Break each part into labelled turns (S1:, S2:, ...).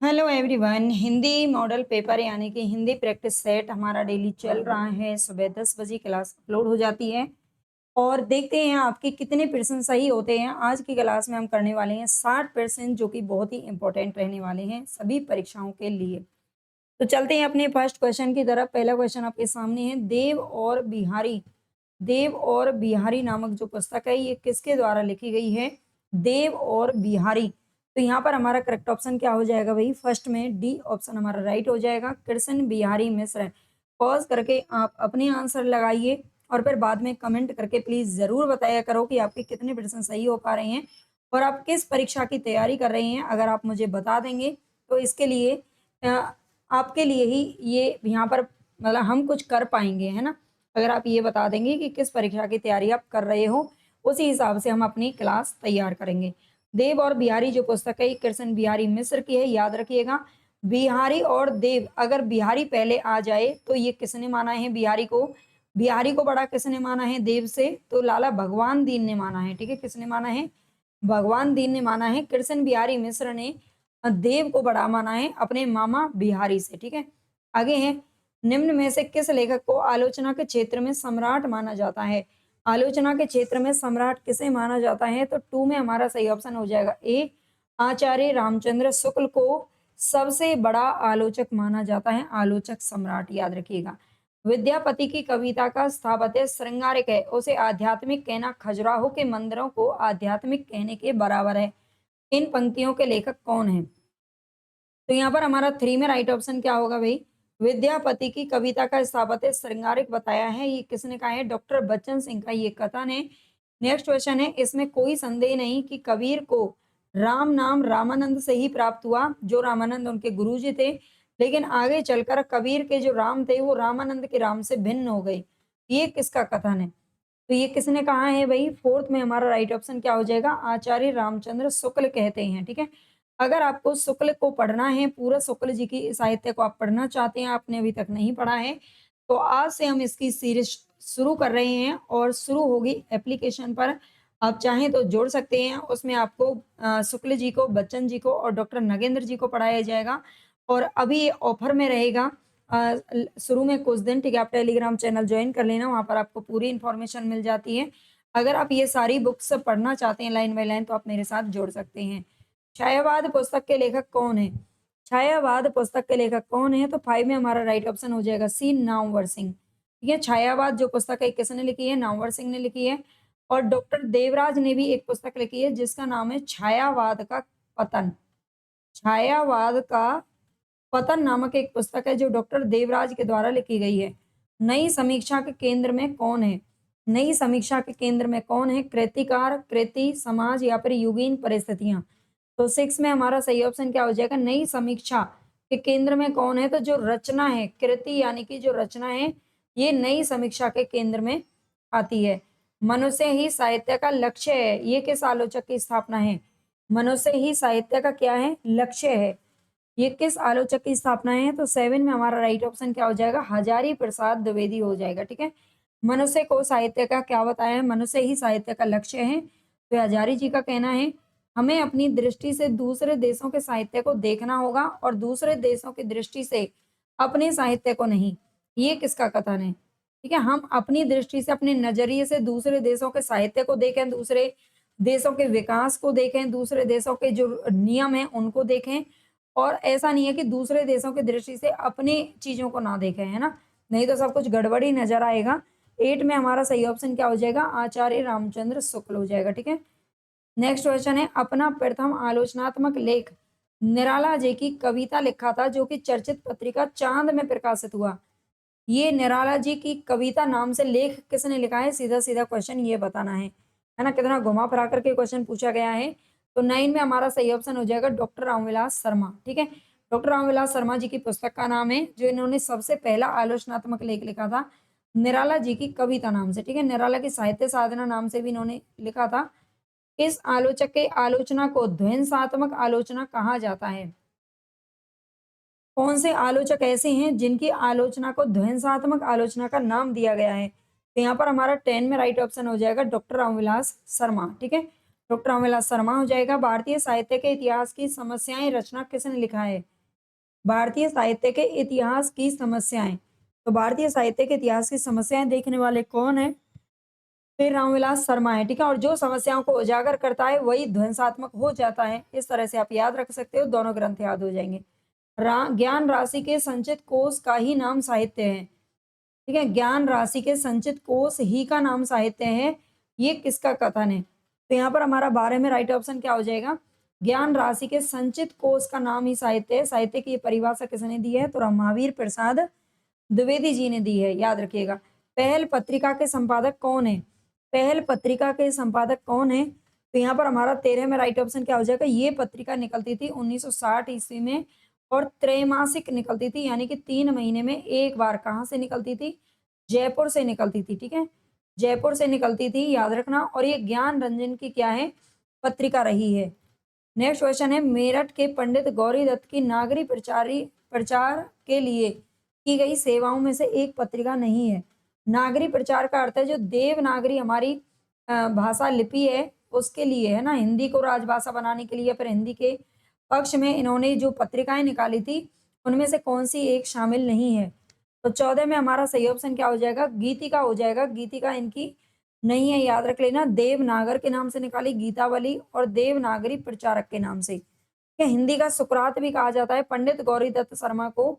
S1: Hello everyone. Hindi model paper यानी कि Hindi practice set हमारा डेली चल रहा है। सुबह 10 बजे क्लास अपलोड हो जाती है और देखते हैं आपके कितने परसेंट सही होते हैं। आज की क्लास में हम करने वाले हैं 60% जो कि बहुत ही इंपॉर्टेंट रहने वाले हैं सभी परीक्षाओं के लिए। तो चलते हैं अपने फर्स्ट क्वेश्चन की तरफ। पहला क्वेश्चन आपके सामने है, देव और बिहारी नामक जो पुस्तक है ये किसके द्वारा लिखी गई है? देव और बिहारी। तो यहाँ पर हमारा करेक्ट ऑप्शन क्या हो जाएगा भाई? फर्स्ट में डी ऑप्शन हमारा राइट हो जाएगा, कृष्ण बिहारी मिश्र। पॉज करके आप अपने आंसर लगाइए और फिर बाद में कमेंट करके प्लीज जरूर बताया करो कि आपके कितने परसेंट सही हो पा रहे हैं और आप किस परीक्षा की तैयारी कर रहे हैं। अगर आप मुझे बता देंगे तो इसके लिए आपके लिए ही ये यहाँ पर मतलब हम कुछ कर पाएंगे, है ना। अगर आप ये बता देंगे कि किस परीक्षा की तैयारी आप कर रहे हो, उसी हिसाब से हम अपनी क्लास तैयार करेंगे। देव और बिहारी जो पुस्तक है कृष्ण बिहारी मिश्र की है, याद रखिएगा। बिहारी और देव, अगर बिहारी पहले आ जाए तो ये किसने माना है बिहारी को? बिहारी को बड़ा किसने माना है देव से? तो लाला भगवान दीन ने माना है। ठीक है, किसने माना है? भगवान दीन ने माना है। कृष्ण बिहारी मिश्र ने देव को बड़ा माना है अपने मामा बिहारी से। ठीक है, आगे है, निम्न में से किस लेखक को आलोचना के क्षेत्र में सम्राट माना जाता है? आलोचना के क्षेत्र में सम्राट किसे माना जाता है? तो 2 में हमारा सही ऑप्शन हो जाएगा ए, आचार्य रामचंद्र शुक्ल को सबसे बड़ा आलोचक माना जाता है, आलोचक सम्राट, याद रखिएगा। विद्यापति की कविता का स्थापत्य श्रृंगारिक है, उसे आध्यात्मिक कहना खजुराहो के मंदिरों को आध्यात्मिक कहने के बराबर है। इन पंक्तियों के लेखक कौन है? तो यहाँ पर हमारा 3 में राइट ऑप्शन क्या होगा भाई? विद्यापति की कविता का स्थापत्य श्रृंगारिक बताया है, ये किसने कहा है? डॉक्टर बच्चन सिंह का ये कथन है। नेक्स्ट क्वेश्चन है, इसमें कोई संदेह नहीं कि कबीर को राम नाम रामानंद से ही प्राप्त हुआ, जो रामानंद उनके गुरुजी थे, लेकिन आगे चलकर कबीर के जो राम थे वो रामानंद के राम से भिन्न हो गए। ये किसका कथन है? तो ये किसने कहा है भाई? 4th में हमारा राइट ऑप्शन क्या हो जाएगा? आचार्य रामचंद्र शुक्ल कहते हैं। ठीक है, अगर आपको शुक्ल को पढ़ना है, पूरा शुक्ल जी की साहित्य को आप पढ़ना चाहते हैं, आपने अभी तक नहीं पढ़ा है, तो आज से हम इसकी सीरीज शुरू कर रहे हैं और शुरू होगी एप्लीकेशन पर। आप चाहें तो जोड़ सकते हैं, उसमें आपको शुक्ल जी को, बच्चन जी को और डॉक्टर नगेंद्र जी को पढ़ाया जाएगा और अभी ये ऑफर में रहेगा शुरू में कुछ दिन। ठीक है, आप टेलीग्राम चैनल ज्वाइन कर लेना, वहाँ पर आपको पूरी इन्फॉर्मेशन मिल जाती है। अगर आप ये सारी बुक्स पढ़ना चाहते हैं लाइन बाय लाइन तो आप मेरे साथ जोड़ सकते हैं। छायावाद पुस्तक के लेखक कौन है? छायावाद पुस्तक के लेखक कौन है? तो 5 में हमारा राइट ऑप्शन हो जाएगा सी, नामवर सिंह। ठीक है, छायावाद जो पुस्तक है किसने लिखी है? नामवर सिंह ने लिखी है। और डॉक्टर देवराज ने भी एक पुस्तक लिखी है जिसका नाम है छायावाद का पतन। छायावाद का पतन नामक एक पुस्तक है जो डॉक्टर देवराज के द्वारा लिखी गई है। नई समीक्षा के केंद्र में कौन है? नई समीक्षा के केंद्र में कौन है? कृतिकार, कृति, समाज या फिर युगीन परिस्थितियां। तो 6 में हमारा सही ऑप्शन क्या हो जाएगा? नई समीक्षा के केंद्र में कौन है? तो जो रचना है, कृति यानी कि जो रचना है, ये नई समीक्षा के केंद्र में आती है। मनुष्य ही साहित्य का लक्ष्य है, ये किस आलोचक की स्थापना है? मनुष्य ही साहित्य का क्या है? लक्ष्य है, ये किस आलोचक की स्थापना है? तो 7 में हमारा राइट ऑप्शन क्या हो जाएगा? हजारी प्रसाद द्विवेदी हो जाएगा। ठीक है, मनुष्य को साहित्य का क्या बताया है? मनुष्य ही साहित्य का लक्ष्य है, तो हजारी जी का कहना है। हमें अपनी दृष्टि से दूसरे देशों के साहित्य को देखना होगा और दूसरे देशों की दृष्टि से अपने साहित्य को नहीं, ये किसका कथन है? ठीक है, हम अपनी दृष्टि से, अपने नजरिए से दूसरे देशों के साहित्य को देखें, दूसरे देशों के विकास को देखें, दूसरे देशों के जो नियम है उनको देखें, और ऐसा नहीं है कि दूसरे देशों की दृष्टि से अपनी चीजों को ना देखें, है ना, नहीं तो सब कुछ गड़बड़ी नजर आएगा। 8 में हमारा सही ऑप्शन क्या हो जाएगा? आचार्य रामचंद्र शुक्ल हो जाएगा। ठीक है, नेक्स्ट क्वेश्चन है, अपना प्रथम आलोचनात्मक लेख निराला जी की कविता लिखा था जो कि चर्चित पत्रिका चांद में प्रकाशित हुआ। ये निराला जी की कविता नाम से लेख किसने लिखा है? सीधा सीधा क्वेश्चन ये बताना है ना, कितना घुमा फिरा करके क्वेश्चन पूछा गया है। तो 9 में हमारा सही ऑप्शन हो जाएगा डॉक्टर रामविलास शर्मा। ठीक है, डॉक्टर रामविलास शर्मा जी की पुस्तक का नाम है, जो इन्होंने सबसे पहला आलोचनात्मक लेख लिखा था निराला जी की कविता नाम से। ठीक है, निराला की साहित्य साधना नाम से भी इन्होंने लिखा था। इस आलोचक के आलोचना को ध्वंसात्मक आलोचना कहा जाता है? कौन से आलोचक ऐसे हैं जिनकी आलोचना को ध्वंसात्मक आलोचना का नाम दिया गया है? तो यहाँ पर हमारा 10 में राइट ऑप्शन हो जाएगा डॉक्टर रामविलास शर्मा। ठीक है, डॉक्टर रामविलास शर्मा हो जाएगा। भारतीय साहित्य के इतिहास की समस्याएं रचना किसने लिखा है? भारतीय साहित्य के इतिहास की समस्याएं, तो भारतीय साहित्य के इतिहास की समस्याएं देखने वाले कौन है? फिर रामविलास शर्मा है, ठीक है। और जो समस्याओं को उजागर करता है वही ध्वंसात्मक हो जाता है। इस तरह से आप याद रख सकते हो, दोनों ग्रंथ याद हो जाएंगे। ज्ञान राशि के संचित कोष का ही नाम साहित्य है, ठीक है। ज्ञान राशि के संचित कोष ही का नाम साहित्य है, ये किसका कथन है? तो यहाँ पर हमारा 12 में राइट ऑप्शन क्या हो जाएगा? ज्ञान राशि के संचित कोष का नाम ही साहित्य है। साहित्य की परिभाषा किसने दी है? तो महावीर प्रसाद द्विवेदी जी ने दी है, याद रखिएगा। पहल पत्रिका के संपादक कौन है? पहल पत्रिका के संपादक कौन है? तो यहाँ पर हमारा 13 में राइट ऑप्शन क्या हो जाएगा? ये पत्रिका निकलती थी 1960 ईस्वी में और त्रैमासिक निकलती थी, यानी कि 3 महीने में एक बार। कहाँ से निकलती थी? जयपुर से निकलती थी, ठीक है। जयपुर से निकलती थी, याद रखना। और ये ज्ञान रंजन की क्या है? पत्रिका रही है। नेक्स्ट क्वेश्चन है, मेरठ के पंडित गौरी दत्त की नागरी प्रचार के लिए की गई सेवाओं में से एक पत्रिका नहीं है। नागरी प्रचार का अर्थ है जो देवनागरी हमारी भाषा लिपि है उसके लिए, है ना, हिंदी को राजभाषा बनाने के लिए। फिर हिंदी के पक्ष में इन्होंने जो पत्रिकाएं निकाली थी उनमें से कौन सी एक शामिल नहीं है? तो 14 में हमारा सही ऑप्शन क्या हो जाएगा? गीतिका हो जाएगा। गीतिका इनकी नहीं है, याद रख लेना। देवनागर के नाम से निकाली गीतावली और देवनागरी प्रचारक के नाम से। हिंदी का सुकरात भी कहा जाता है। पंडित गौरी दत्त शर्मा को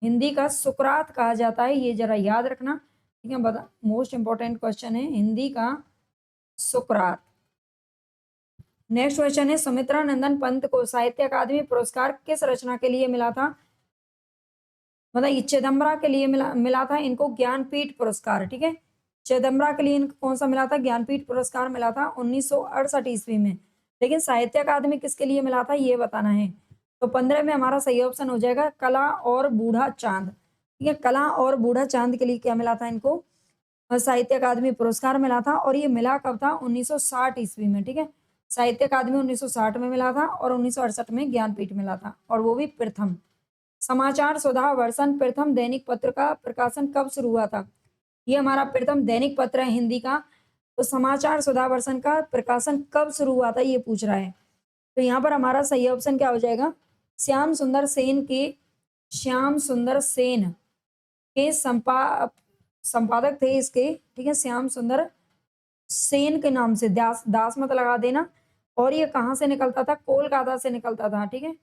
S1: हिंदी का सुकरात कहा जाता है, ये जरा याद रखना, ठीक है। बता, मोस्ट इंपॉर्टेंट क्वेश्चन है, हिंदी का सुकरात। नेक्स्ट क्वेश्चन है, सुमित्रा नंदन पंत को साहित्य अकादमी पुरस्कार किस रचना के लिए मिला था? मतलब चिदम्बरा के लिए मिला था इनको ज्ञानपीठ पुरस्कार, ठीक है। चिदम्बरा के लिए इनको कौन सा मिला था? ज्ञानपीठ पुरस्कार मिला था 1968 ईस्वी में। लेकिन साहित्य अकादमी किसके लिए मिला था, ये बताना है। तो 15 में हमारा सही ऑप्शन हो जाएगा कला और बूढ़ा चांद, ठीक है। कला और बूढ़ा चांद के लिए क्या मिला था इनको? साहित्य अकादमी पुरस्कार मिला था। और ये मिला कब था? 1960 ईस्वी में, ठीक है। साहित्य अकादमी 1960 में मिला था और 1968 में ज्ञानपीठ मिला था, और वो भी प्रथम। समाचार सुधा वर्षन प्रथम दैनिक पत्र का प्रकाशन कब शुरू हुआ था? ये हमारा प्रथम दैनिक पत्र है हिंदी का। तो समाचार सुधा वर्षन का प्रकाशन कब शुरू हुआ था, ये पूछ रहा है। तो यहाँ पर हमारा सही ऑप्शन क्या हो जाएगा? श्याम सुंदर सेन के संपादक थे इसके, ठीक है। श्याम सुंदर सेन के नाम से, दास दास मत लगा देना। और ये कहाँ से निकलता था? कोलकाता से निकलता था, ठीक है।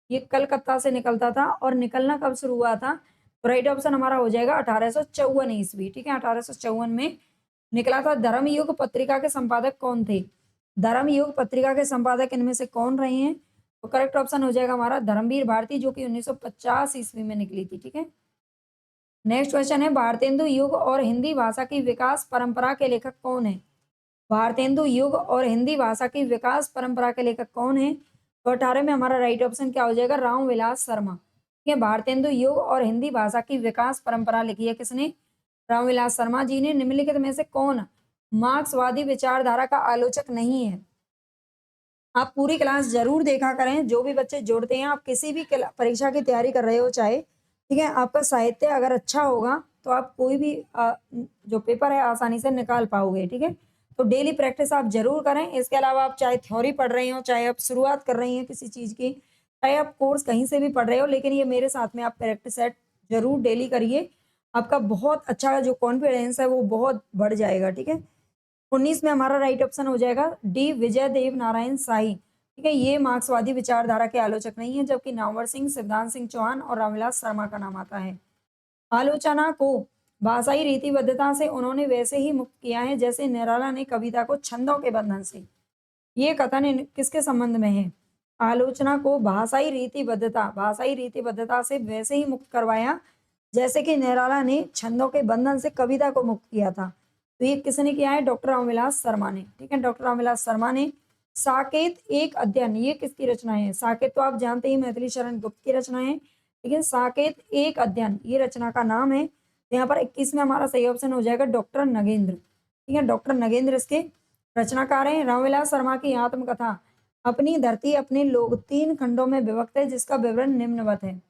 S1: ये कलकत्ता से निकलता था। और निकलना कब शुरू हुआ था? तो राइट ऑप्शन हमारा हो जाएगा 1854 ईस्वी, ठीक है। 1854 में निकला था। धर्मयुग पत्रिका के संपादक कौन थे? धर्मयुग पत्रिका के संपादक इनमें से कौन रहे हैं? तो करेक्ट ऑप्शन हो जाएगा हमारा धर्मवीर भारती, जो कि 1950 ईस्वी में निकली थी, ठीक है। नेक्स्ट क्वेश्चन है, भारतेंदु युग और हिंदी भाषा की विकास परंपरा के लेखक कौन है? भारतेंदु युग और हिंदी भाषा की विकास परंपरा के लेखक कौन है? तो 18 में हमारा राइट ऑप्शन क्या हो जाएगा? रामविलास शर्मा, ठीक है। भारतेंदु युग और हिंदी भाषा की विकास परंपरा लिखी है किसने? रामविलास शर्मा जी ने। निम्नलिखित में से कौन मार्क्सवादी विचारधारा का आलोचक नहीं है? आप पूरी क्लास जरूर देखा करें। जो भी बच्चे जुड़ते हैं, आप किसी भी परीक्षा की तैयारी कर रहे हो चाहे, ठीक है, आपका साहित्य अगर अच्छा होगा तो आप कोई भी जो पेपर है आसानी से निकाल पाओगे, ठीक है। तो डेली प्रैक्टिस आप जरूर करें। इसके अलावा आप चाहे थ्योरी पढ़ रही हो, चाहे आप शुरुआत कर रही हैं किसी चीज की, चाहे आप कोर्स कहीं से भी पढ़ रहे हो, लेकिन ये मेरे साथ में आप प्रैक्टिस सेट जरूर डेली करिए। आपका बहुत अच्छा जो कॉन्फिडेंस है वो बहुत बढ़ जाएगा, ठीक है। 19 में हमारा राइट ऑप्शन हो जाएगा डी विजय देव नारायण शाही, ठीक है। ये मार्क्सवादी विचारधारा के आलोचक नहीं है, जबकि नामवर सिंह, सिद्धांत सिंह चौहान और रामविलास शर्मा का नाम आता है। आलोचना को भाषाई रीतिबद्धता से उन्होंने वैसे ही मुक्त किया है जैसे निराला ने कविता को छंदों के बंधन से। ये कथन किसके संबंध में है? आलोचना को भाषाई रीतिबद्धता से वैसे ही मुक्त करवाया जैसे कि निराला ने छंदों के बंधन से कविता को मुक्त किया था। तो ये किसने किया है? डॉक्टर रामविलास शर्मा ने, ठीक है। डॉक्टर रामविलास शर्मा ने। साकेत एक अध्ययन, ये किसकी रचना है? साकेत तो आप जानते ही मैथिली शरण गुप्त की रचना है, लेकिन साकेत एक अध्ययन ये रचना का नाम है। तो यहाँ पर 21 में हमारा सही ऑप्शन हो जाएगा डॉक्टर नगेंद्र, ठीक है। डॉक्टर नगेंद्र इसके रचनाकार हैं। रामविलास शर्मा की आत्मकथा अपनी धरती अपने लोग 3 खंडों में विभक्त है, जिसका विवरण निम्नवत है।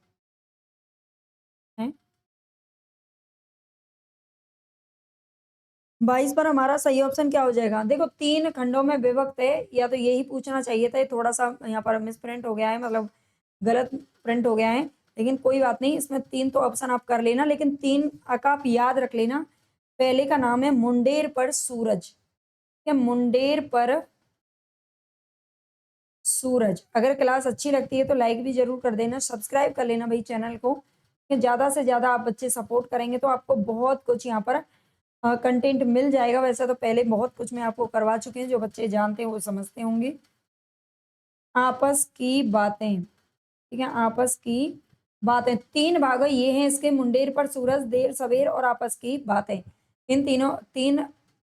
S1: 22 पर हमारा सही ऑप्शन क्या हो जाएगा? देखो 3 खंडों में विभक्त है, या तो यही पूछना चाहिए था, ये थोड़ा-सा यहाँ पर मिसप्रिंट हो गया है, मतलब गलत प्रिंट हो गया है, लेकिन कोई बात नहीं, इसमें 3 तो ऑप्शन आप कर लेना, लेकिन 3 का आप याद रख लेना। पहले का नाम है मुंडेर पर सूरज, ठीक है? मुंडेर पर सूरज। अगर क्लास अच्छी लगती है तो लाइक भी ज़रूर कर देना, सब्सक्राइब कर लेना भाई चैनल को, कि ज़्यादा से ज़्यादा आप बच्चे सपोर्ट करेंगे तो आपको बहुत कुछ यहाँ पर कंटेंट मिल जाएगा। वैसे तो पहले बहुत कुछ मैं आपको करवा चुकी हूँ, जो बच्चे जानते हैं वो समझते होंगे। आपस की बातें, ठीक है? आपस की बातें 3 भाग ये हैं इसके, मुंडेर पर सूरज, देर सवेर और आपस की बातें। इन तीनों 3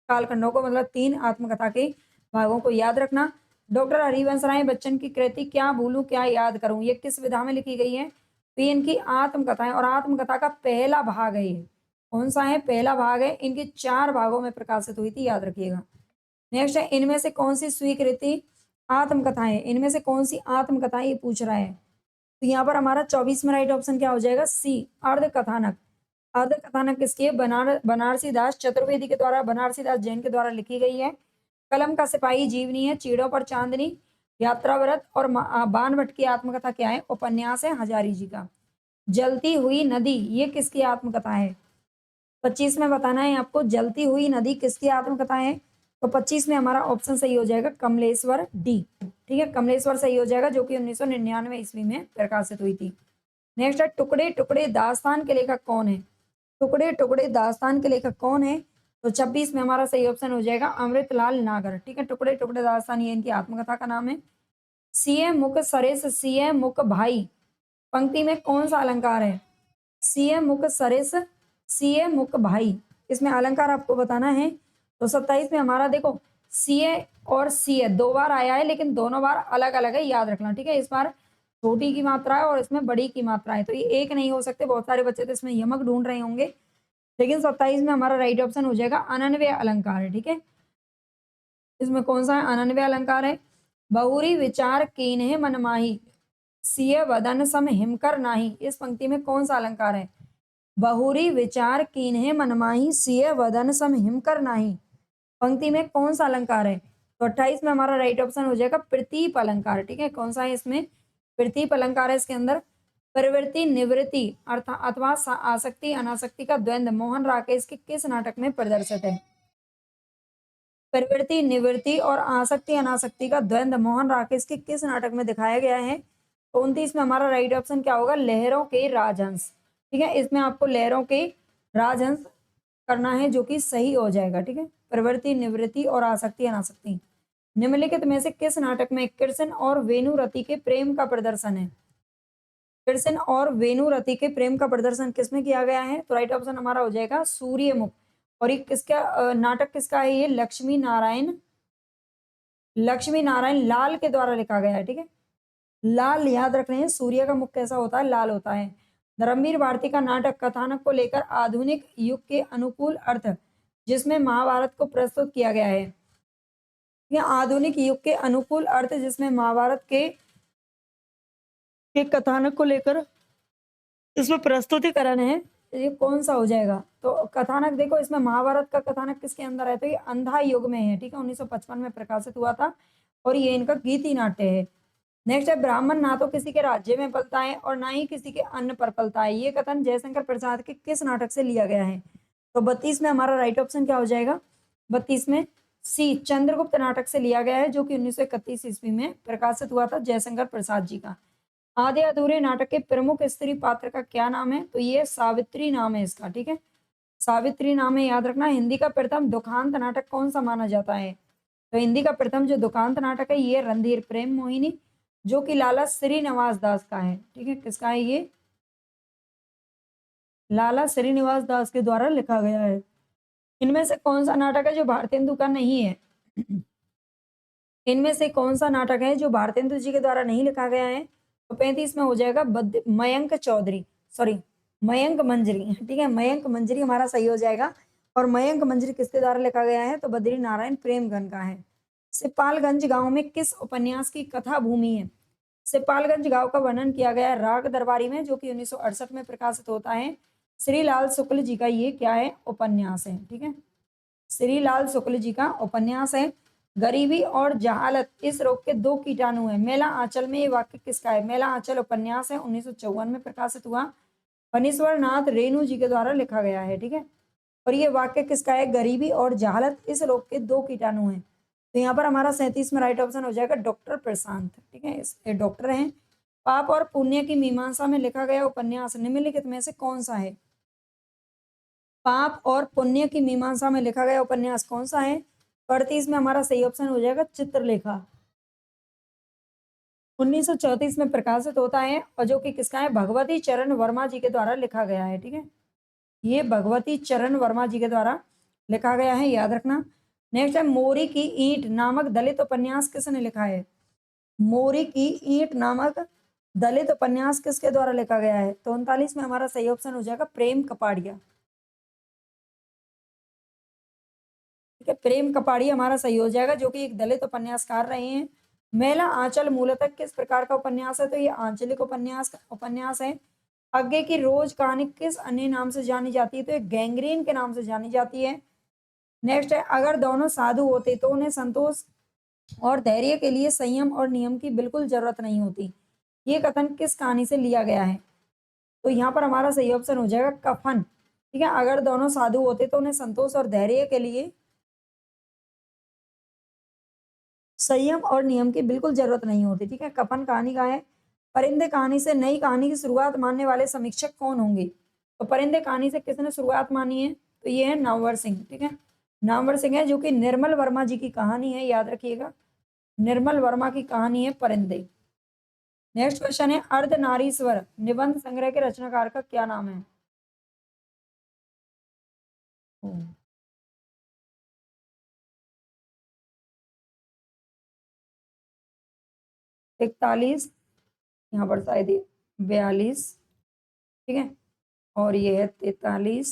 S1: कालखंडों को, मतलब 3 आत्मकथा के भागों को याद रखना। डॉक्टर हरिवंश राय बच्चन की कृति क्या भूलूं क्या याद करूं, ये किस विधा में लिखी गई है? तो ये इनकी आत्मकथाएं, और आत्मकथा का पहला भाग है ये। कौन सा है? पहला भाग है। इनके 4 भागों में प्रकाशित हुई थी, याद रखिएगा। नेक्स्ट है, इनमें से कौन सी स्वीकृति आत्मकथाएं, इनमें से कौन सी आत्मकथाएं ये पूछ रहा है। तो यहाँ पर हमारा 24 में राइट ऑप्शन क्या हो जाएगा? सी, अर्ध कथानक। अर्ध कथानक किसकी है? बनारसी दास चतुर्वेदी के द्वारा, बनारसी दास जैन के द्वारा लिखी गई है। कलम का सिपाही जीवनी है, चीड़ों पर चांदनी, यात्रा व्रत और बाण भट्ट की आत्मकथा क्या है? उपन्यास है हजारी जी का। जलती हुई नदी, ये किसकी आत्मकथा है? 25 में बताना है आपको, जलती हुई नदी किसकी आत्मकथा है? तो 25 में हमारा ऑप्शन सही हो जाएगा कमलेश्वर डी, ठीक है? कमलेश्वर सही हो जाएगा, जो कि 1999 ईस्वी में प्रकाशित हुई थी। नेक्स्ट है, टुकड़े टुकड़े दास्तान के लेखक कौन है? टुकड़े टुकड़े दास्तान के लेखक कौन है? तो 26 में हमारा सही ऑप्शन हो जाएगा अमृतलाल नागर, ठीक है? टुकड़े टुकड़े दास्तान ये इनकी आत्मकथा का नाम है। सीएम मुख सरेस, सीएम मुख भाई, पंक्ति में कौन सा अलंकार है? सीएम मुख सरेस, सीए मुख भाई, इसमें अलंकार आपको बताना है। तो 27 में हमारा देखो, सीए और सीए 2 बार आया है, लेकिन दोनों बार अलग अलग है, याद रखना, ठीक है? इस बार छोटी की मात्रा है और इसमें बड़ी की मात्रा है, तो ये एक नहीं हो सकते। बहुत सारे बच्चे तो इसमें यमक ढूंढ रहे होंगे, लेकिन 27 में हमारा राइट ऑप्शन हो जाएगा अनन्वय अलंकार है, ठीक है? इसमें कौन सा है? अनन्वय अलंकार है। बहुरी विचार कीन्हे मन माही, सिय वदन सम हिमकर नाही, इस पंक्ति में कौन सा अलंकार है? बहुरी विचार कीन्हे मन माही, सिय वदन सम हिमकर नाही, पंक्ति में कौन सा अलंकार है? तो 28 में हमारा राइट ऑप्शन हो जाएगा प्रतीप अलंकार, ठीक है? कौन सा है इसमें? प्रतीप अलंकार है। इसके अंदर प्रवृत्ति निवृत्ति अर्थात अथवा आसक्ति अनासक्ति का द्वंद्व मोहन राकेश के किस नाटक में प्रदर्शित है? प्रवृत्ति निवृत्ति और आसक्ति अनासक्ति का द्वंद्व मोहन राकेश के किस नाटक में दिखाया गया है? 29 में हमारा राइट ऑप्शन क्या होगा? लहरों के राजहंस, ठीक है? इसमें आपको लहरों के राजहंस करना है, जो कि सही हो जाएगा, ठीक है? प्रवृत्ति निवृत्ति और आसक्ति अनासक्ति। निम्नलिखित में से किस नाटक में कृष्ण और वेणुरति के प्रेम का प्रदर्शन है? कृष्ण और वेणुरति के प्रेम का प्रदर्शन किसमें किया गया है? तो राइट ऑप्शन हमारा हो जाएगा सूर्यमुख। और ये किसका नाटक किसका है? ये लक्ष्मी नारायण लाल के द्वारा लिखा गया है, ठीक है? लाल याद रख रहे हैं, सूर्य का मुख कैसा होता है? लाल होता है। धर्मवीर भारती का नाटक कथानक को लेकर आधुनिक युग के अनुकूल अर्थ, जिसमें महाभारत को प्रस्तुत किया गया है। या आधुनिक युग के अनुकूल अर्थ जिसमें महाभारत के कथानक को लेकर इसमें प्रस्तुतिकरण है, ये कौन सा हो जाएगा? तो कथानक देखो, इसमें महाभारत का कथानक किसके अंदर है? तो ये अंधा युग में है, ठीक है? 1955 में प्रकाशित हुआ था, और ये इनका गीति नाट्य है। नेक्स्ट है, ब्राह्मण ना तो किसी के राज्य में पलता है और ना ही किसी के अन्न पर पलता है, ये कथन जयशंकर प्रसाद के किस नाटक से लिया गया है? तो 32 में हमारा राइट ऑप्शन क्या हो जाएगा? 32 में सी, चंद्रगुप्त नाटक से लिया गया है, जो कि 1931 ईस्वी में प्रकाशित हुआ था जयशंकर प्रसाद जी का। आधे अधूरे नाटक के प्रमुख स्त्री पात्र का क्या नाम है? तो ये सावित्री नाम है इसका, ठीक है? सावित्री नाम है, याद रखना। हिंदी का प्रथम दुखांत नाटक कौन सा माना जाता है? तो हिंदी का प्रथम जो दुखांत नाटक है, ये रणधीर प्रेम मोहिनी, जो कि लाला श्रीनिवास दास का है, ठीक है? किसका है ये? लाला श्रीनिवास दास के द्वारा लिखा गया है। इनमें से कौन सा नाटक है जो भारतेंदु का नहीं है? इनमें से कौन सा नाटक है जो भारतेंदु जी के द्वारा नहीं लिखा गया है? तो 35 में हो जाएगा मयंक चौधरी, सॉरी मयंक मंजरी, ठीक है? मयंक मंजरी हमारा सही हो जाएगा। और मयंक मंजरी किसके द्वारा लिखा गया है? तो बद्री नारायण प्रेमगन का है। सिपालगंज गांव में किस उपन्यास की कथा भूमि है? सिपालगंज गांव का वर्णन किया गया है राग दरबारी में, जो कि 1968 में प्रकाशित होता है। श्री लाल शुक्ल जी का ये क्या है? उपन्यास है, ठीक है? श्रीलाल शुक्ल जी का उपन्यास है। गरीबी और जहालत इस रोग के दो कीटाणु हैं। मेला आंचल में ये वाक्य किसका है? मेला आंचल उपन्यास है, 1954 में प्रकाशित हुआ, फणीश्वर नाथ रेणु जी के द्वारा लिखा गया है। ठीक है, और ये वाक्य किसका है? गरीबी और जहालत इस रोग के दो कीटाणु हैं। तो यहाँ पर हमारा 37 में राइट ऑप्शन हो जाएगा डॉक्टर प्रशांत। ठीक है, ये डॉक्टर हैं। पाप और पुण्य की मीमांसा में लिखा गया उपन्यास निम्नलिखित में से कौन सा है? पाप और पुण्य की मीमांसा में लिखा गया उपन्यास कौन सा है? 38 में हमारा सही ऑप्शन हो जाएगा चित्रलेखा। 1934 में प्रकाशित होता है और जो कि किसका है? भगवती चरण वर्मा जी के द्वारा लिखा गया है। ठीक है, ये भगवती चरण वर्मा जी के द्वारा लिखा गया है, याद रखना। नेक्स्ट है मोरी की ईंट नामक दलित उपन्यास किसने लिखा है? मोरी की ईंट नामक दलित उपन्यास किसके द्वारा लिखा गया है? तो 39 में हमारा सही ऑप्शन हो जाएगा प्रेम कपाड़िया। ठीक है, प्रेम कपाड़िया हमारा सही हो जाएगा, जो कि एक दलित उपन्यासकार रहे हैं। मेला आंचल मूलतः किस प्रकार का उपन्यास है? तो ये आंचलिक उपन्यास है। आगे की रोज कहानी किस अन्य नाम से जानी जाती है? तो ये गैंग्रीन के नाम से जानी जाती है। नेक्स्ट है अगर दोनों साधु होते तो उन्हें संतोष और धैर्य के लिए संयम और नियम की बिल्कुल जरूरत नहीं होती। ये कथन किस कहानी से लिया गया है? तो यहाँ पर हमारा सही ऑप्शन हो जाएगा कफन। ठीक है, अगर दोनों साधु होते तो उन्हें संतोष और धैर्य के लिए संयम और नियम की बिल्कुल जरूरत नहीं होती। ठीक है, कफन कहानी का है। परिंदे कहानी से नई कहानी की शुरुआत मानने वाले समीक्षक कौन होंगे? तो परिंदे कहानी से किसने शुरुआत मानी है? तो ये है नामवर सिंह। ठीक है, नामवर सिंह है, जो कि निर्मल वर्मा जी की कहानी है, याद रखिएगा, निर्मल वर्मा की कहानी है परिंदे। नेक्स्ट क्वेश्चन है अर्धनारीश्वर निबंध संग्रह के रचनाकार का क्या नाम है? 41, यहाँ पर शायद 42। ठीक है, और ये है 43।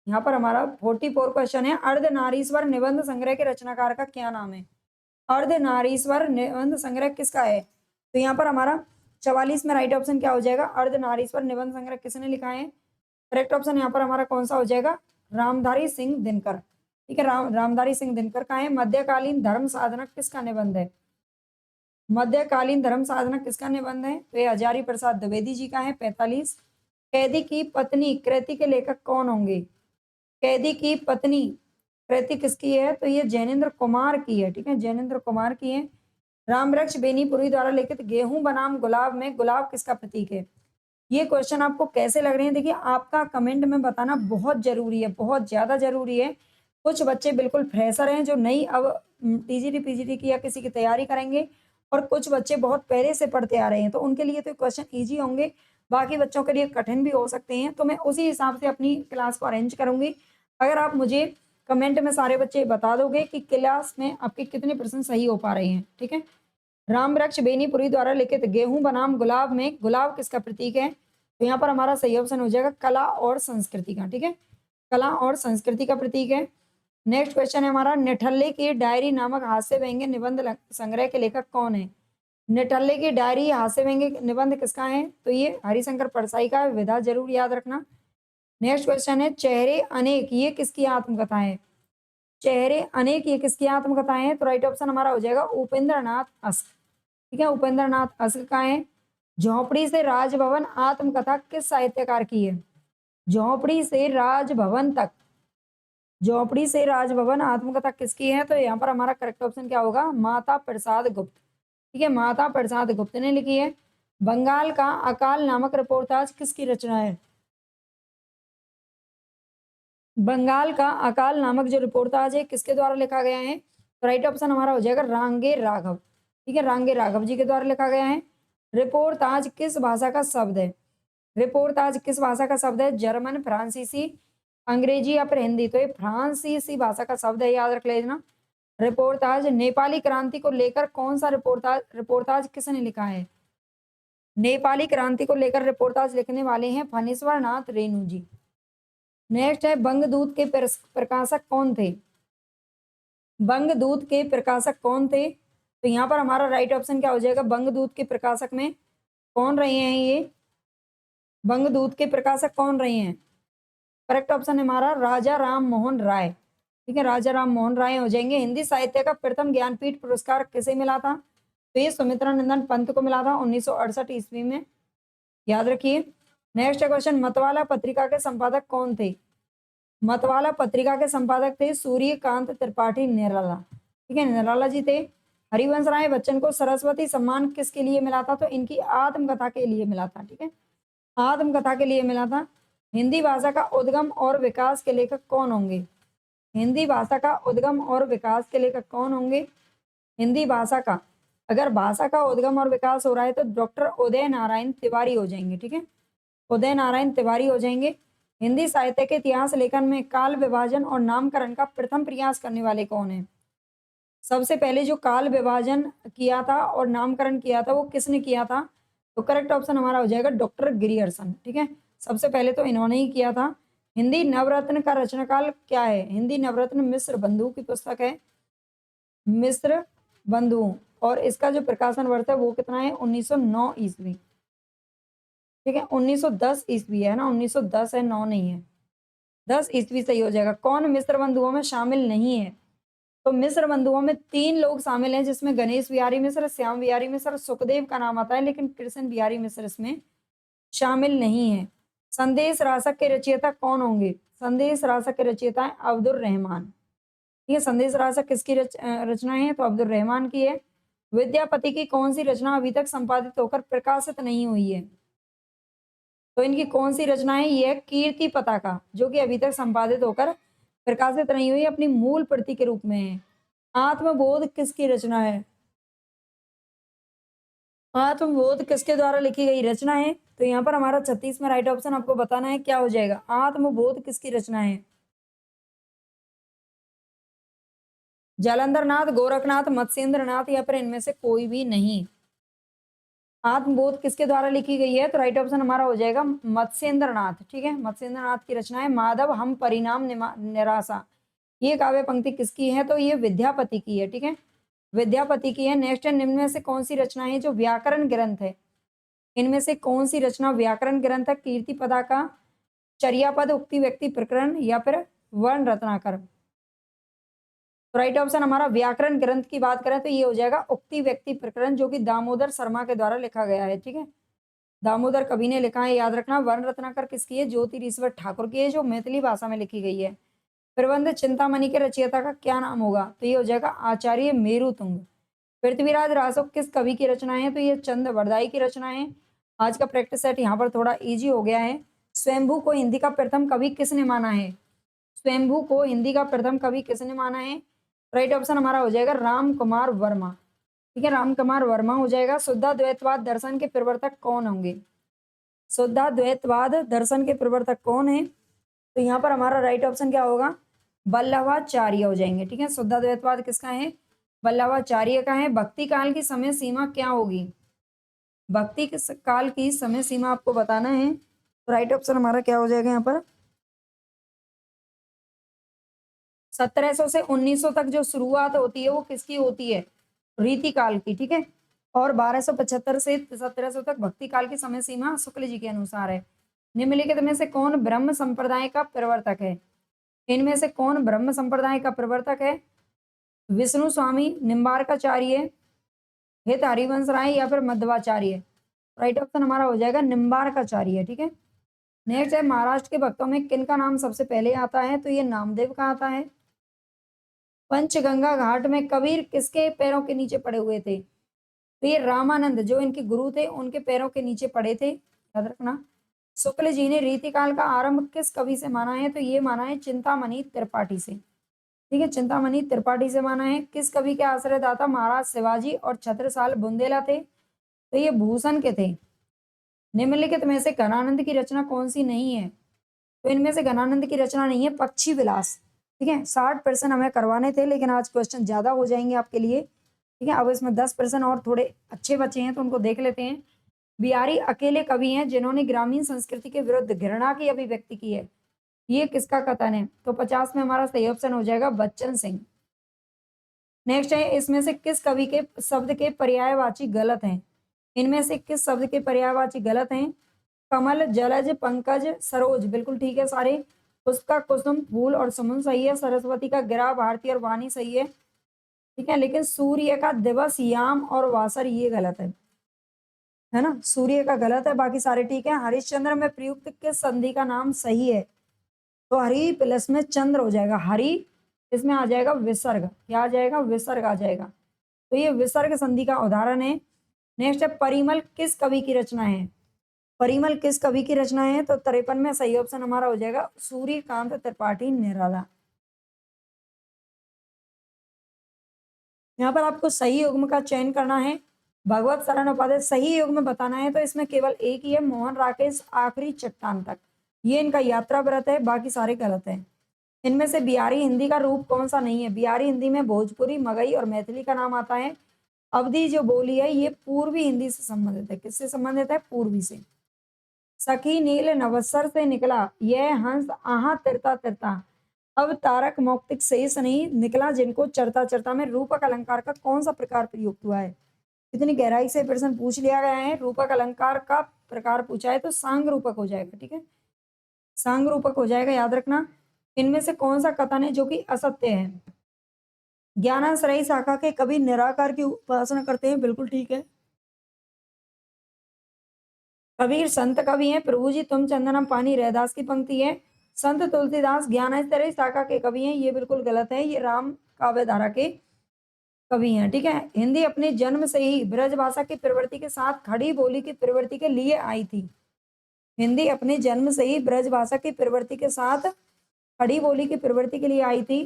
S1: यहाँ पर हमारा 44 क्वेश्चन है अर्धनारीश्वर निबंध संग्रह के रचनाकार का क्या नाम है? अर्धनारीश्वर निबंध संग्रह किसका है? तो यहाँ पर हमारा 44 में राइट ऑप्शन क्या हो जाएगा? अर्धनारीश्वर निबंध संग्रह किसने लिखा है? करेक्ट ऑप्शन यहाँ पर हमारा कौन सा हो जाएगा? रामधारी सिंह दिनकर। ठीक है, रामधारी सिंह दिनकर का है। मध्यकालीन धर्म साधना किसका निबंध है? मध्यकालीन धर्म साधना किसका निबंध है? तो ये हजारी प्रसाद द्विवेदी जी का है, 45। कैदी की पत्नी कृति के लेखक कौन होंगे? कैदी की पत्नी कृति किसकी है? तो ये जैनेन्द्र कुमार की है। ठीक है, जैनेन्द्र कुमार की है। रामवृक्ष बेनीपुरी द्वारा लिखित गेहूं बनाम गुलाब में गुलाब किसका प्रतीक है? ये क्वेश्चन आपको कैसे लग रहे हैं? देखिए, आपका कमेंट में बताना बहुत जरूरी है, बहुत ज्यादा जरूरी है। कुछ बच्चे बिल्कुल फ्रेशर हैं जो नई अब टीजीटी पीजीटी की या किसी की तैयारी करेंगे, और कुछ बच्चे बहुत पहले से पढ़ते आ रहे हैं, तो उनके लिए तो क्वेश्चन इजी होंगे, बाकी बच्चों के लिए कठिन भी हो सकते हैं। तो मैं उसी हिसाब से अपनी क्लास को अरेंज करूंगी। अगर आप मुझे कमेंट में सारे बच्चे बता दोगे कि क्लास में आपके कितने % सही हो पा रहे हैं। ठीक है, रामवृक्ष बेनीपुरी द्वारा लिखित गेहूं बनाम गुलाब में गुलाब किसका प्रतीक है? तो यहाँ पर हमारा सही ऑप्शन हो जाएगा कला और संस्कृति का। ठीक है, कला और संस्कृति का प्रतीक है। नेक्स्ट क्वेश्चन है हमारा निठल्ले की डायरी नामक हास्य व्यंग्य निबंध संग्रह के लेखक कौन है? निठल्ले की डायरी हास्य व्यंग्य निबंध किसका है? तो ये हरिशंकर परसाई का है, विधा जरूर याद रखना। नेक्स्ट क्वेश्चन है चेहरे अनेक ये किसकी आत्मकथा है? चेहरे अनेक ये किसकी आत्मकथा है? तो राइट ऑप्शन हमारा हो जाएगा उपेंद्र नाथ अस्क। ठीक है, उपेंद्र नाथ अस्क का है। झोपड़ी से राजभवन आत्मकथा किस साहित्यकार की है? झोपड़ी से राजभवन तक, झोपड़ी से राजभवन आत्मकथा किसकी है? तो यहाँ पर हमारा करेक्ट ऑप्शन क्या होगा? माता प्रसाद गुप्त। ठीक है, माता प्रसाद गुप्त ने लिखी है। बंगाल का अकाल नामक रिपोर्टाज किसकी रचना है? बंगाल का अकाल नामक जो रिपोर्टाज है किसके द्वारा लिखा गया है? तो राइट ऑप्शन हमारा हो जाएगा रांगे राघव। ठीक है, रांगे राघव जी के द्वारा लिखा गया है। रिपोर्टाज किस भाषा का शब्द है? रिपोर्टाज किस भाषा का शब्द है? जर्मन, फ्रांसीसी, अंग्रेजी या फिर हिंदी? तो ये फ्रांसीसी भाषा का शब्द है, याद रख लेना। रिपोर्टाज नेपाली क्रांति को लेकर कौन सा रिपोर्टाज रिपोर्टाज किसने लिखा है? नेपाली क्रांति को लेकर रिपोर्टाज लिखने वाले हैं फणीश्वर नाथ रेणु जी। नेक्स्ट है बंगदूत के प्रकाशक कौन थे? बंगदूत के प्रकाशक कौन थे? तो यहाँ पर हमारा राइट ऑप्शन क्या हो जाएगा? बंगदूत के प्रकाशक में कौन रहे हैं? ये बंगदूत के प्रकाशक कौन रहे हैं? करेक्ट ऑप्शन है हमारा राजा राम मोहन राय। ठीक है, राजा राम मोहन राय हो जाएंगे। हिंदी साहित्य का प्रथम ज्ञानपीठ पुरस्कार किसे मिला था? तो ये सुमित्रा नंदन पंत को मिला था 1968 ईस्वी में, याद रखिए। नेक्स्ट क्वेश्चन, मतवाला पत्रिका के संपादक कौन थे? मतवाला पत्रिका के संपादक थे सूर्यकांत त्रिपाठी निराला। ठीक है, निराला जी थे। हरिवंश राय बच्चन को सरस्वती सम्मान किसके लिए मिला था? तो इनकी आत्मकथा के लिए मिला था। ठीक है, आत्मकथा के लिए मिला था। हिंदी भाषा का उद्गम और विकास के लेखक कौन होंगे? हिंदी भाषा का उद्गम और विकास के लेखक कौन होंगे? हिंदी भाषा का, अगर भाषा का उद्गम और विकास हो रहा है तो डॉक्टर उदय नारायण तिवारी हो जाएंगे। ठीक है, उदय नारायण तिवारी हो जाएंगे। हिंदी साहित्य के इतिहास लेखन में काल विभाजन और नामकरण का प्रथम प्रयास करने वाले कौन है? सबसे पहले जो काल विभाजन किया था और नामकरण किया था वो किसने किया था? तो करेक्ट ऑप्शन हमारा हो जाएगा डॉक्टर ग्रियर्सन। ठीक है, सबसे पहले तो इन्होंने ही किया था। हिंदी नवरत्न का रचनाकाल क्या है? हिंदी नवरत्न मिश्र बंधु की पुस्तक है, मिश्र बंधु। और इसका जो प्रकाशन वर्ष है वो कितना है? 1909 ईस्वी। ठीक है, 1910 ईस्वी है ना, 1910 है, 9 नहीं है, 10 ईस्वी सही हो जाएगा। कौन मिश्र बंधुओं में शामिल नहीं है? तो मिश्र बंधुओं में 3 लोग शामिल हैं, जिसमें गणेश बिहारी मिश्र, श्याम बिहारी मिश्र, सुखदेव का नाम आता है, लेकिन कृष्ण बिहारी मिश्र इसमें शामिल नहीं है। संदेश रासक के रचयिता कौन होंगे? संदेश रासक के रचयिता है अब्दुल रहमान। ठीक है, संदेश रासक किसकी रचना है? तो अब्दुल रहमान की है। विद्यापति की कौन सी रचना अभी तक संपादित होकर प्रकाशित नहीं हुई है? तो इनकी कौन सी रचना है? ये कीर्ति पताका, जो कि अभी तक संपादित होकर प्रकाशित नहीं हुई, अपनी मूल प्रति के रूप में है। आत्मबोध किसकी रचना है? आत्मबोध किसके द्वारा लिखी गई रचना है? तो यहाँ पर हमारा 36 में राइट ऑप्शन आपको बताना है क्या हो जाएगा। आत्मबोध किसकी रचना है? जालंधर नाथ, गोरखनाथ, मत्स्येंद्र नाथ, या फिर इनमें से कोई भी नहीं। आत्मबोध किसके द्वारा लिखी गई है? तो राइट ऑप्शन हमारा हो जाएगा मत्स्येंद्र नाथ। ठीक है, मत्स्येंद्र नाथ की रचना है माधव हम परिणाम निराशा। ये काव्य पंक्ति किसकी है? तो ये विद्यापति की है। ठीक है, विद्यापति की है। नेक्स्ट है, निम्न में से कौन सी रचना है जो व्याकरण ग्रंथ है? इनमें से कौन सी रचना व्याकरण ग्रंथ है? कीर्ति पताका, चर्यापद, उक्ति व्यक्ति प्रकरण, या फिर वर्ण रत्नाकर। तो राइट ऑप्शन हमारा व्याकरण ग्रंथ की बात करें तो ये हो जाएगा उक्ति व्यक्ति प्रकरण, जो कि दामोदर शर्मा के द्वारा लिखा गया है। ठीक है, दामोदर कवि ने लिखा है, याद रखना। वर्ण रत्नाकर किसकी है? ज्योतिरीश्वर ठाकुर की है, जो मैथिली भाषा में लिखी गई है। प्रबंध चिंतामणि के रचयिता का क्या नाम होगा? तो ये हो जाएगा आचार्य मेरुतुंग। पृथ्वीराज रासो किस कवि की रचना है? तो ये चंद वरदाई की रचना है। आज का प्रैक्टिस सेट यहाँ पर थोड़ा इजी हो गया है। स्वयंभू को हिंदी का प्रथम कवि किसने माना है? स्वयंभू को हिंदी का प्रथम कवि किसने माना है? राइट ऑप्शन हमारा हो जाएगा राम कुमार वर्मा। ठीक है, राम कुमार वर्मा हो जाएगा। शुद्धाद्वैतवाद दर्शन के प्रवर्तक कौन होंगे? शुद्धाद्वैतवाद दर्शन के प्रवर्तक कौन है? तो यहाँ पर हमारा राइट ऑप्शन क्या होगा? वल्लभाचार्य हो जाएंगे। ठीक है, शुद्धाद्वैतवाद किसका है? वल्लभाचार्य का है। भक्ति काल की समय सीमा क्या होगी? भक्ति काल की समय सीमा आपको बताना है। तो राइट ऑप्शन हमारा क्या हो जाएगा यहाँ पर? 1700 से 1900 तक जो शुरुआत होती है वो किसकी होती है? रीति काल की। ठीक है, और 1275 से 1700 तक भक्ति काल की समय सीमा शुक्ल जी के अनुसार है। निम्नलिखित में से कौन ब्रह्म संप्रदाय का प्रवर्तक है? इनमें से कौन ब्रह्म संप्रदाय का प्रवर्तक है? विष्णु स्वामी, निम्बार्काचार्य, हित हरिवंश राय, या फिर मध्वाचार्य। राइट ऑप्शन हमारा हो जाएगा निम्बार्काचार्य। ठीक है, नेक्स्ट है, महाराष्ट्र के भक्तों में किन का नाम सबसे पहले आता है? तो ये नामदेव का आता है। पंचगंगा घाट में कबीर किसके पैरों के नीचे पड़े हुए थे? तो ये रामानंद, जो इनके गुरु थे, उनके पैरों के नीचे पड़े थे, याद रखना। शुक्ल जी ने रीतिकाल का आरंभ किस कवि से माना है? तो ये माना है चिंतामणि त्रिपाठी से। ठीक है, चिंतामणि त्रिपाठी से माना है। किस कवि के आश्रयदाता महाराज शिवाजी और छत्रसाल बुंदेला थे? तो ये भूषण के थे। निम्नलिखित में से घनानंद की रचना कौन सी नहीं है? तो इनमें से घनानंद की रचना नहीं है पक्षी विलास। ठीक है, 60% हमें करवाने थे, लेकिन आज क्वेश्चन ज्यादा हो जाएंगे आपके लिए। ठीक है, अब इसमें 10% और थोड़े अच्छे बचे हैं, तो उनको देख लेते हैं। बिहारी अकेले कवि हैं जिन्होंने ग्रामीण संस्कृति के विरुद्ध घृणा की अभिव्यक्ति की है। ये किसका कथन है? तो 50 में हमारा सही ऑप्शन हो जाएगा बच्चन सिंह। नेक्स्ट है, इसमें से किस कवि के शब्द के पर्यायवाची गलत हैं? इनमें से किस शब्द के पर्यायवाची गलत हैं? कमल, जलज, पंकज, सरोज, बिल्कुल ठीक है सारे। उसका कुसुम फूल और सुमन सही है, सरस्वती का गिरा, भारती और वाणी सही है, ठीक है, लेकिन सूर्य का दिवस, याम और वासर ये गलत है ना, सूर्य का गलत है, बाकी सारे ठीक है। हरिश्चंद्र में प्रयुक्त किस संधि का नाम सही है? तो हरि प्लस में चंद्र हो जाएगा, हरि इसमें आ जाएगा विसर्ग, क्या आ जाएगा? विसर्ग आ जाएगा, तो ये विसर्ग संधि का उदाहरण है। नेक्स्ट है परिमल किस कवि की रचना है? परिमल किस कवि की रचना है? तो 53 में सही ऑप्शन हमारा हो जाएगा सूर्यकांत त्रिपाठी निराला। यहाँ पर आपको सही युग्म का चयन करना है, भगवत शरण उपाध्याय सही युग्म बताना है, तो इसमें केवल एक ही है, मोहन राकेश आखिरी चट्टान तक, ये इनका यात्रा व्रत है, बाकी सारे गलत हैं। इनमें से बिहारी हिंदी का रूप कौन सा नहीं है? बिहारी हिंदी में भोजपुरी, मगही और मैथिली का नाम आता है। अवधी जो बोली है ये पूर्वी हिंदी से संबंधित है, किससे संबंधित है? पूर्वी से। सखी नील नवसर से निकला यह हंस आहा तिरता तिरता, अब तारक मौक्तिक शेष नहीं निकला जिनको चरता चरता में रूपक अलंकार का कौन सा प्रकार प्रयुक्त हुआ है? कितनी गहराई से प्रश्न पूछ लिया गया है। रूपक अलंकार का प्रकार पूछा है तो सांग रूपक हो जाएगा, ठीक है, सांग रूपक हो जाएगा, याद रखना। इनमें से कौन सा कथन है जो कि असत्य है? ज्ञानाश्रयी शाखा के कवि निराकार की उपासना करते हैं, बिल्कुल ठीक है। कबीर संत कवि हैं, प्रभु जी तुम चंदनम पानी रैदास की पंक्ति है। संत तुलसीदास ज्ञानाश्रयी शाखा के कवि हैं, ये बिल्कुल गलत है, ये राम काव्य धारा के कवि हैं, ठीक है। हिंदी अपने जन्म से ही ब्रज भाषा की प्रवृत्ति के साथ खड़ी बोली की प्रवृत्ति के लिए आई थी। हिंदी अपने जन्म से ही ब्रज भाषा की प्रवृत्ति के साथ खड़ी बोली की प्रवृत्ति के लिए आई थी।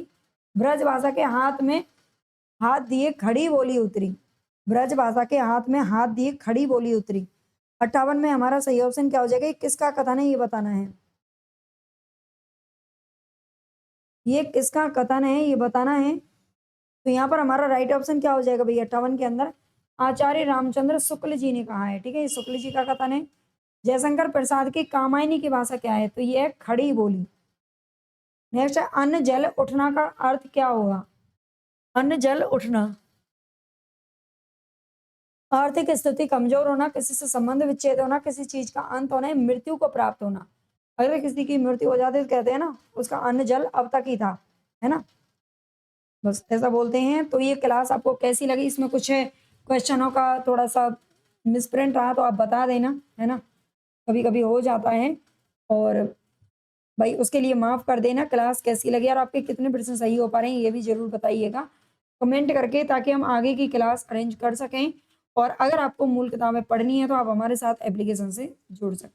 S1: ब्रज भाषा के हाथ में हाथ दिए खड़ी बोली उतरी, ब्रज भाषा के हाथ में हाथ दिए खड़ी बोली उतरी। 58 में हमारा सही ऑप्शन क्या हो जाएगा? किसका कथन है ये बताना है, ये किसका कथन है ये बताना है। तो यहाँ पर हमारा राइट ऑप्शन क्या हो जाएगा भैया? 58 के अंदर आचार्य रामचंद्र शुक्ल जी ने कहा है, ठीक है, ये शुक्ल जी का कथन है। जयशंकर प्रसाद की कामायनी की भाषा क्या है? तो ये है खड़ी बोली। नेक्स्ट है अन्न जल उठना का अर्थ क्या होगा? अन्न जल उठना, आर्थिक स्थिति कमजोर होना, किसी से संबंध विच्छेद होना, किसी चीज का अंत होना, मृत्यु को प्राप्त होना। अगर किसी की मृत्यु हो जाती है तो कहते हैं ना उसका अन्न जल अब तक ही था, है ना, बस ऐसा बोलते हैं। तो ये क्लास आपको कैसी लगी? इसमें कुछ क्वेश्चनों का थोड़ा सा मिसप्रिंट रहा तो आप बता देना, है ना, कभी कभी हो जाता है, और भाई उसके लिए माफ कर देना। क्लास कैसी लगी और आपके कितने परसेंट सही हो पा रहे हैं ये भी जरूर बताइएगा कमेंट करके, ताकि हम आगे की क्लास अरेंज कर सकें। और अगर आपको मूल किताबें पढ़नी है तो आप हमारे साथ एप्लीकेशन से जुड़ सकते हैं।